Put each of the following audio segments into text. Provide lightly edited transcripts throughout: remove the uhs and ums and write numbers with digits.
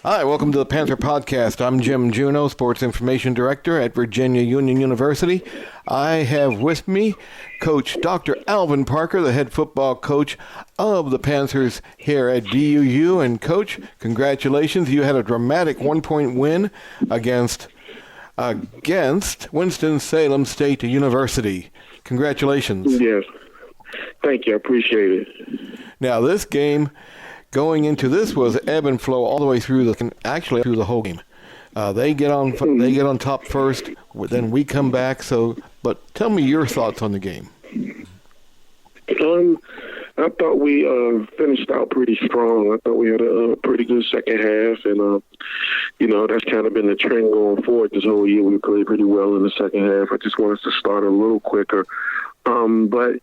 Hi, welcome to the Panther Podcast. I'm Jim Juneau, Sports Information Director at Virginia Union University. I have with me Coach Dr. Alvin Parker, the head football coach of the Panthers here at VUU. And Coach, congratulations. You had a dramatic 1-point win against Winston-Salem State University. Congratulations. Yes. Thank you. I appreciate it. Now, this game, going into this, was ebb and flow all the way through through the whole game. They get on top first, then we come back. But tell me your thoughts on the game. I thought we finished out pretty strong. I thought we had a pretty good second half, and that's kind of been the trend going forward this whole year. We played pretty well in the second half. I just want us to start a little quicker. But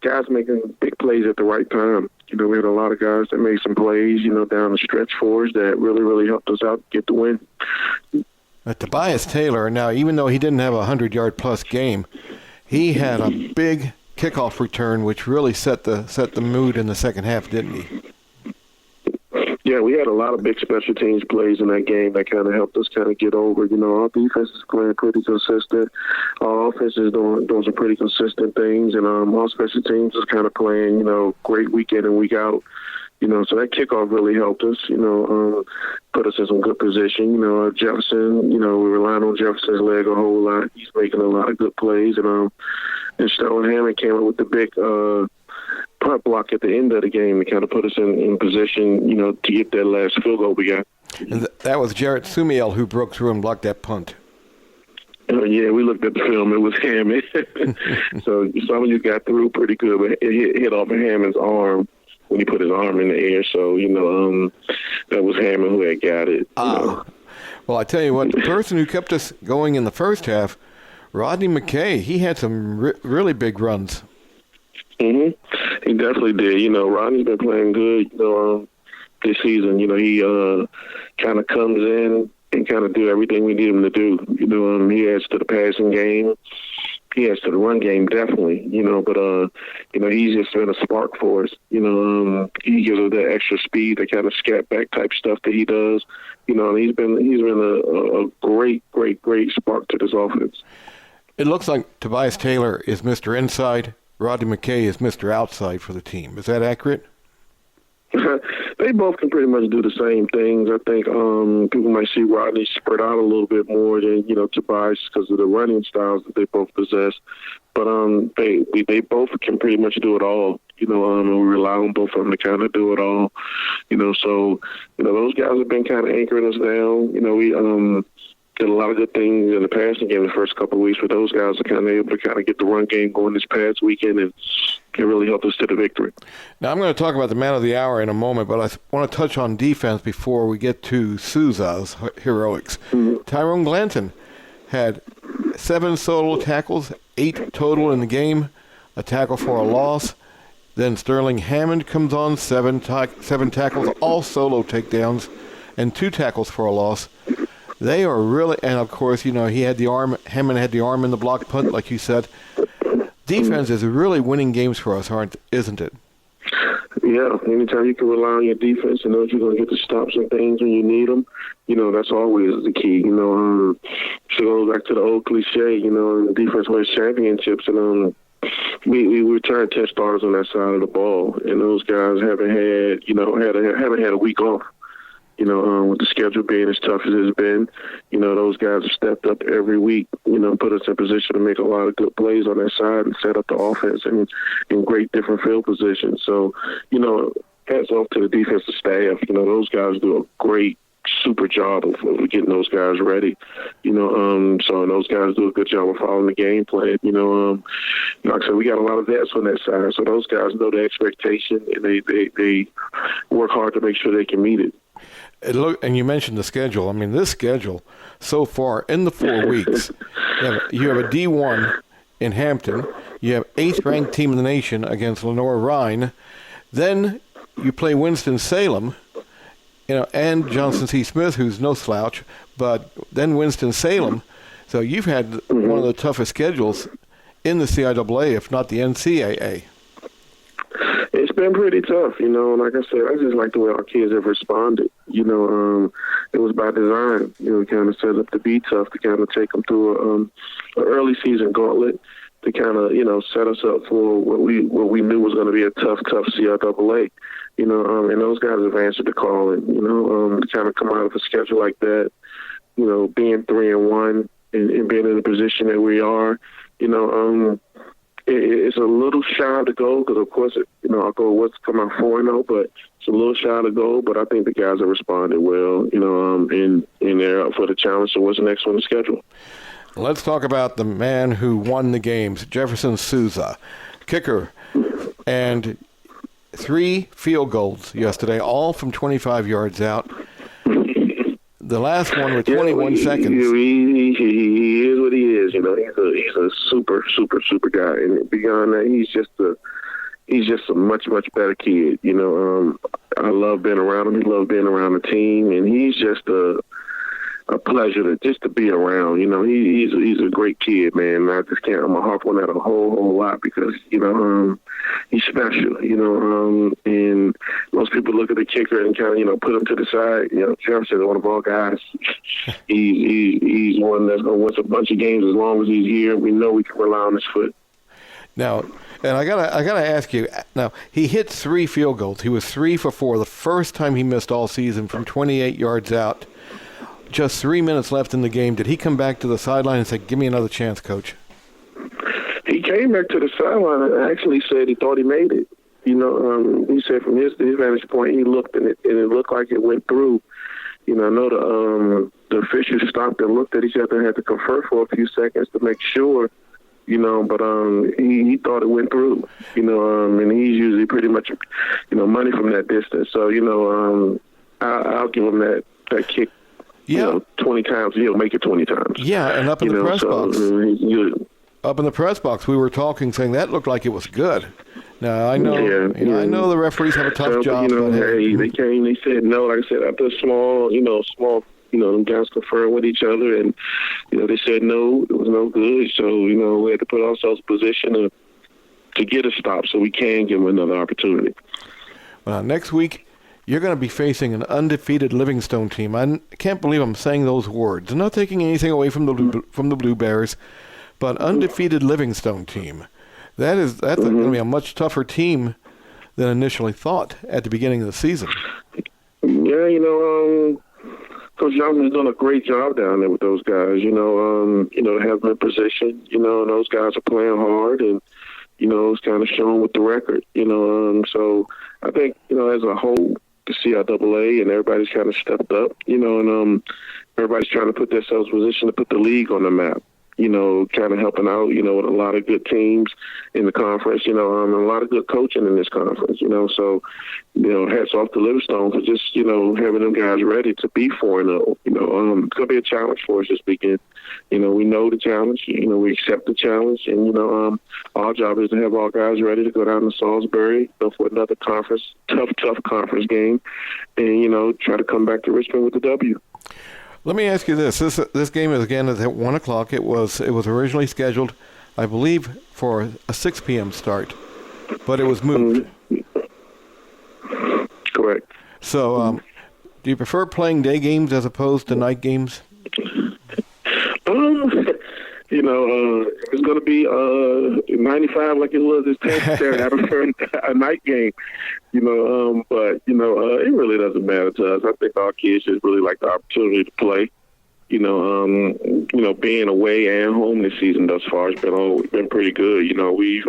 guys making big plays at the right time. We had a lot of guys that made some plays, down the stretch for us that really, really helped us out get the win. Tobias Taylor, now, even though he didn't have a 100-yard-plus game, he had a big kickoff return, which really set the mood in the second half, didn't he? Yeah, we had a lot of big special teams plays in that game that kind of helped us kind of get over. Our defense is playing pretty consistent. Our offense is doing some pretty consistent things, and our special teams is kind of playing, great week in and week out. So that kickoff really helped us, put us in some good position. Jefferson, we relied on Jefferson's leg a whole lot. He's making a lot of good plays, and Sterling Hammond came up with the big punt block at the end of the game to kind of put us in position, to get that last field goal we got. And that was Jarrett Sumiel who broke through and blocked that punt. Yeah, we looked at the film. It was Hammond. So some of you got through pretty good, but it hit off of Hammond's arm when he put his arm in the air. So, that was Hammond who had got it. Well, I tell you what, the person who kept us going in the first half, Rodney McKay, he had some really big runs. Mm-hmm. He definitely did. Rodney's been playing good, this season. He kind of comes in and kind of do everything we need him to do. He adds to the passing game. He adds to the run game, definitely, but he's just been a spark for us. He gives us that extra speed, that kind of scat back type stuff that he does. He's been a great spark to this offense. It looks like Tobias Taylor is Mr. Inside. Rodney McKay is Mr. Outside for the team. Is that accurate? They both can pretty much do the same things. I think people might see Rodney spread out a little bit more than, Tobias because of the running styles that they both possess. But they both can pretty much do it all, and we rely on both of them to kind of do it all. So those guys have been kind of anchoring us down. We did a lot of good things in the passing game the first couple of weeks, but those guys are kind of able to kind of get the run game going this past weekend, and it really helped us to the victory. Now, I'm going to talk about the man of the hour in a moment, but I want to touch on defense before we get to Souza's heroics. Mm-hmm. Tyrone Glanton had 7 solo tackles, 8 total in the game, a tackle for a loss. Then Sterling Hammond comes on, 7 tackles, all solo takedowns, and 2 tackles for a loss. They are really, and of course, he had the arm, Hammond had the arm in the block punt, like you said. Defense is really winning games for us, isn't it? Yeah, anytime you can rely on your defense and know that you're going to get to stop some things when you need them, that's always the key. So it goes back to the old cliche, defense wins championships, and we returned 10 starters on that side of the ball, and those guys haven't had a week off. With the schedule being as tough as it's been, those guys have stepped up every week, put us in position to make a lot of good plays on that side and set up the offense in great different field positions. So, hats off to the defensive staff. Those guys do a great, super job of getting those guys ready. So those guys do a good job of following the game plan. Like I said, we got a lot of vets on that side. So those guys know the expectation, and they work hard to make sure they can meet it. And you mentioned the schedule. I mean, this schedule so far in the 4 weeks, you have a D1 in Hampton. You have 8th-ranked team in the nation against Lenore-Rhine. Then you play Winston-Salem, and Johnson C. Smith, who's no slouch, but then Winston-Salem. So you've had one of the toughest schedules in the CIAA, if not the NCAA. It's been pretty tough, you know. Like I said, I just like the way our kids have responded. You know, it was by design. You know, we kind of set up to be tough, to kind of take them through an early season gauntlet, to kind of, you know, set us up for what we knew was going to be a tough CIAA. You know, and those guys have answered the call, and you know, to kind of come out of a schedule like that, you know, being 3-1 and being in the position that we are, you know, it's a little shy to go because, of course, you know, our goal was to come out 4-0, but it's a little shy to go. But I think the guys have responded well, you know, and they're up for the challenge. So what's the next one to schedule? Let's talk about the man who won the games, Jefferson Souza, kicker, and 3 field goals yesterday, all from 25 yards out. The last one with 21 seconds. He is what he is. You know, he's a super guy, and beyond that, he's just a much better kid. You know, I love being around him. He loves being around the team, and he's just a pleasure to be around. You know, he's a great kid, man. I just can't. I'm gonna harp on that a whole lot because you know he's special. You know, and most people look at the kicker and kind of, you know, put him to the side. You know, Jefferson is one of our guys. He's one that's gonna win a bunch of games as long as he's here. We know we can rely on his foot. Now, and I gotta ask you. Now, he hit 3 field goals. He was 3 for 4. The first time he missed all season from 28 yards out. Just 3 minutes left in the game. Did he come back to the sideline and say, "Give me another chance, Coach"? He came back to the sideline and actually said he thought he made it. You know, he said from his vantage point, he looked and it looked like it went through. You know, I know the officials stopped and looked at each other and had to confer for a few seconds to make sure. You know, but he thought it went through. You know, and he's usually pretty much, you know, money from that distance. So you know, I'll give him that kick. Yeah. You know, 20 times, he'll make it 20 times. Yeah, and up in the press box. Up in the press box, we were talking, saying that looked like it was good. Now, I know, I know the referees have a tough job. You know, they came, they said no. Like I said, after small, them guys conferring with each other, and, you know, they said no, it was no good. So, you know, we had to put ourselves in a position to get a stop so we can give them another opportunity. Well, next week, you're going to be facing an undefeated Livingstone team. I can't believe I'm saying those words. I'm not taking anything away from the Blue Bears, but undefeated Livingstone team. That's going to be a much tougher team than initially thought at the beginning of the season. Yeah, you know, Coach Johnson's done a great job down there with those guys. You know, have them in position. You know, and those guys are playing hard, and you know, it's kind of shown with the record. You know, so I think, you know, as a whole, the CIAA and everybody's kind of stepped up, you know, and everybody's trying to put themselves in position to put the league on the map, you know, kind of helping out, you know, with a lot of good teams in the conference, you know, and a lot of good coaching in this conference, you know. So, you know, hats off to Livingstone for just, you know, having them guys ready to be 4-0. You know, it's going to be a challenge for us this weekend. You know, we know the challenge. You know, we accept the challenge. And, you know, our job is to have our guys ready to go down to Salisbury, you know, for another tough conference game, and, you know, try to come back to Richmond with the W. Let me ask you this. This game is again at 1 o'clock. It was originally scheduled, I believe, for a 6 p.m. start, but it was moved. Correct. So, do you prefer playing day games as opposed to night games? You know, it's going to be 95 like it was this past Saturday. I prefer a night game, you know, but, you know, it really doesn't matter to us. I think our kids just really like the opportunity to play. You know, being away and home this season thus far has been pretty good. You know, we've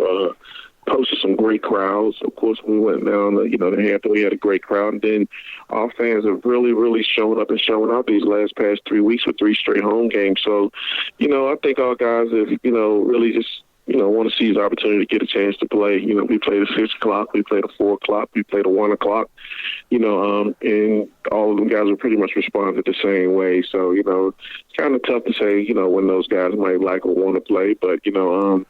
posted some great crowds. Of course, when we went down, the Hampton, we had a great crowd. And then our fans have really shown up and shown out these past 3 weeks with 3 straight home games. So, you know, I think our guys have, you know, really just, you know, want to seize the opportunity to get a chance to play. You know, we played at 6 o'clock, we played at 4 o'clock, we played at 1 o'clock, you know, and all of them guys have pretty much responded the same way. So, you know, it's kind of tough to say, you know, when those guys might like or want to play, but, you know,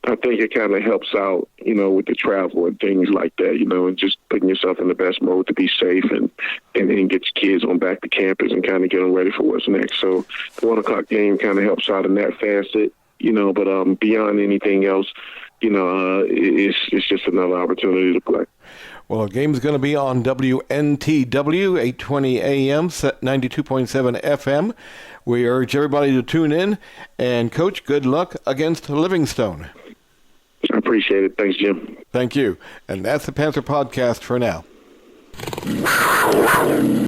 I think it kind of helps out, you know, with the travel and things like that, you know, and just putting yourself in the best mode to be safe and get your kids on back to campus and kind of get them ready for what's next. So the 1 o'clock game kind of helps out in that facet, you know, but beyond anything else, it's just another opportunity to play. Well, the game's going to be on WNTW, 820 AM, 92.7 FM. We urge everybody to tune in. And, Coach, good luck against Livingstone. I appreciate it. Thanks, Jim. Thank you. And that's the Panther Podcast for now.